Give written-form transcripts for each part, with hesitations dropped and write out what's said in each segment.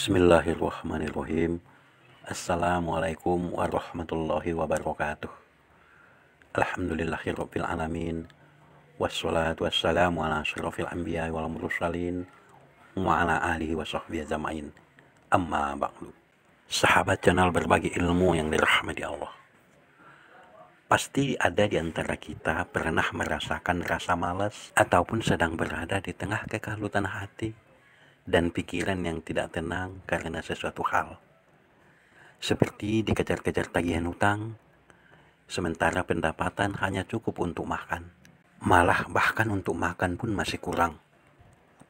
Bismillahirrahmanirrahim. Assalamualaikum warahmatullahi wabarakatuh. Alhamdulillahirabbil alamin. Wassalatu wassalamu ala asyrofil anbiya wal mursalin wa ala alihi wa sahbihi ajmain. Amma ba'du. Sahabat channel berbagi ilmu yang dirahmati Allah. Pasti ada di antara kita pernah merasakan rasa malas ataupun sedang berada di tengah kekalutan hati dan pikiran yang tidak tenang karena sesuatu hal. Seperti dikejar-kejar tagihan hutang, sementara pendapatan hanya cukup untuk makan. Malah bahkan untuk makan pun masih kurang.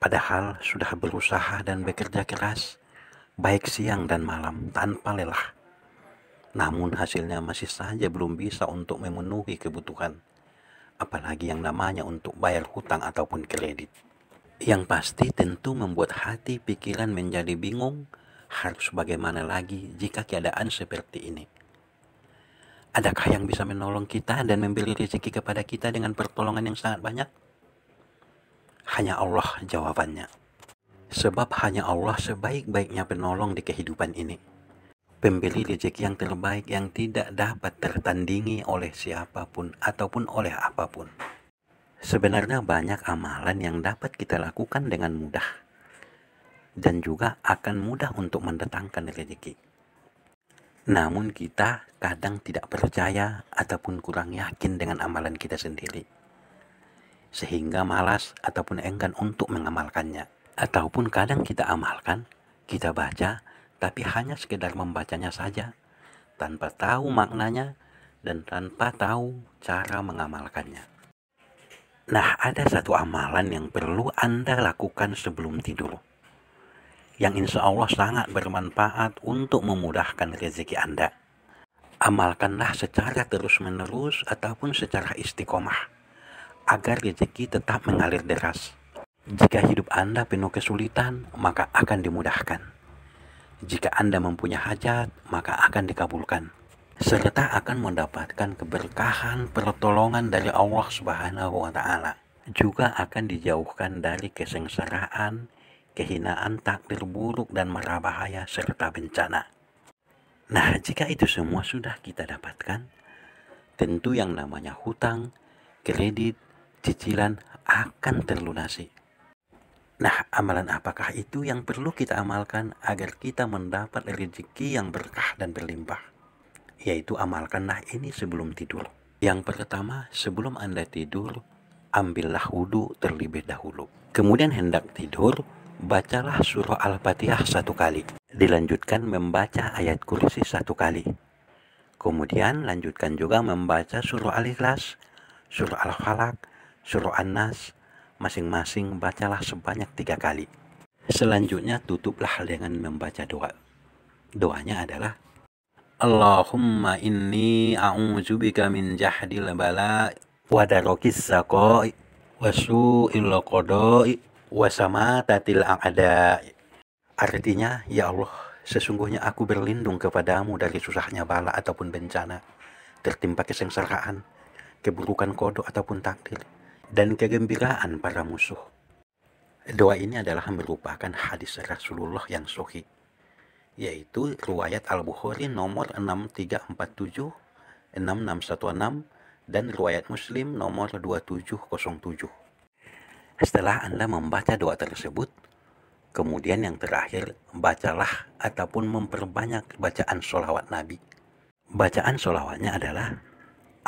Padahal sudah berusaha dan bekerja keras, baik siang dan malam tanpa lelah. Namun hasilnya masih saja belum bisa untuk memenuhi kebutuhan. Apalagi yang namanya untuk bayar hutang ataupun kredit. Yang pasti tentu membuat hati pikiran menjadi bingung, harus bagaimana lagi jika keadaan seperti ini. Adakah yang bisa menolong kita dan memberi rezeki kepada kita dengan pertolongan yang sangat banyak? Hanya Allah jawabannya. Sebab hanya Allah sebaik-baiknya penolong di kehidupan ini. Pemberi rezeki yang terbaik yang tidak dapat tertandingi oleh siapapun ataupun oleh apapun. Sebenarnya banyak amalan yang dapat kita lakukan dengan mudah dan juga akan mudah untuk mendatangkan rezeki. Namun kita kadang tidak percaya ataupun kurang yakin dengan amalan kita sendiri, sehingga malas ataupun enggan untuk mengamalkannya. Ataupun kadang kita amalkan, kita baca, tapi hanya sekedar membacanya saja, tanpa tahu maknanya dan tanpa tahu cara mengamalkannya. Nah, ada satu amalan yang perlu Anda lakukan sebelum tidur, yang insya Allah sangat bermanfaat untuk memudahkan rezeki Anda. Amalkanlah secara terus-menerus ataupun secara istiqomah, agar rezeki tetap mengalir deras. Jika hidup Anda penuh kesulitan, maka akan dimudahkan. Jika Anda mempunyai hajat, maka akan dikabulkan. Serta akan mendapatkan keberkahan pertolongan dari Allah Subhanahu wa Ta'ala. Juga akan dijauhkan dari kesengsaraan, kehinaan, takdir buruk dan mara bahaya serta bencana. Nah, jika itu semua sudah kita dapatkan, tentu yang namanya hutang, kredit, cicilan akan terlunasi. Nah, amalan apakah itu yang perlu kita amalkan agar kita mendapat rezeki yang berkah dan berlimpah? Yaitu amalkanlah ini sebelum tidur. Yang pertama, sebelum Anda tidur, ambillah wudhu terlebih dahulu. Kemudian hendak tidur, bacalah surah Al-Fatihah 1 kali. Dilanjutkan membaca ayat kursi 1 kali. Kemudian lanjutkan juga membaca surah Al-Ikhlas, surah Al-Falaq, surah An-Nas. Masing-masing bacalah sebanyak 3 kali. Selanjutnya tutuplah dengan membaca doa. Doanya adalah Allahumma inni a'udzubika min jahdil bala wa darokis saqai wa su'il qada'i wa samatatil a'da. Artinya, ya Allah, sesungguhnya aku berlindung kepadamu dari susahnya bala ataupun bencana, tertimpa kesengsaraan, keburukan kodok ataupun takdir, dan kegembiraan para musuh. Doa ini adalah merupakan hadis Rasulullah yang sahih, yaitu riwayat Al-Bukhari nomor 6347, 6616 dan riwayat Muslim nomor 2707. Setelah Anda membaca doa tersebut, kemudian yang terakhir, bacalah ataupun memperbanyak bacaan sholawat Nabi. Bacaan sholawatnya adalah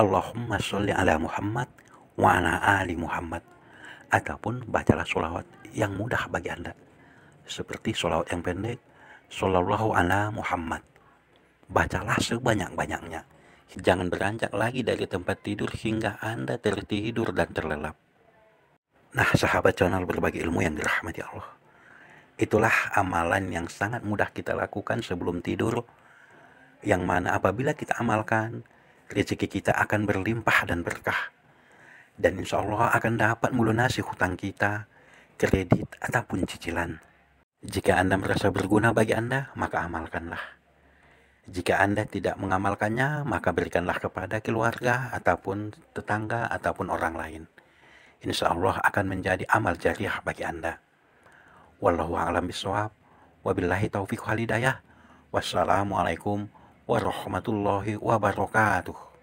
Allahumma sholli ala Muhammad wa ala ali Muhammad. Ataupun bacalah sholawat yang mudah bagi Anda, seperti sholawat yang pendek, Sallallahu ala Muhammad. Bacalah sebanyak-banyaknya. Jangan beranjak lagi dari tempat tidur hingga Anda tertidur dan terlelap. Nah, sahabat channel berbagi ilmu yang dirahmati Allah, itulah amalan yang sangat mudah kita lakukan sebelum tidur, yang mana apabila kita amalkan, rezeki kita akan berlimpah dan berkah. Dan insya Allah akan dapat melunasi hutang kita, kredit ataupun cicilan. Jika Anda merasa berguna bagi Anda, maka amalkanlah. Jika Anda tidak mengamalkannya, maka berikanlah kepada keluarga ataupun tetangga ataupun orang lain. Insya Allah akan menjadi amal jariah bagi Anda. Wallahu a'lam bishawab. Wabillahi taufiq wal hidayah. Wassalamualaikum warahmatullahi wabarakatuh.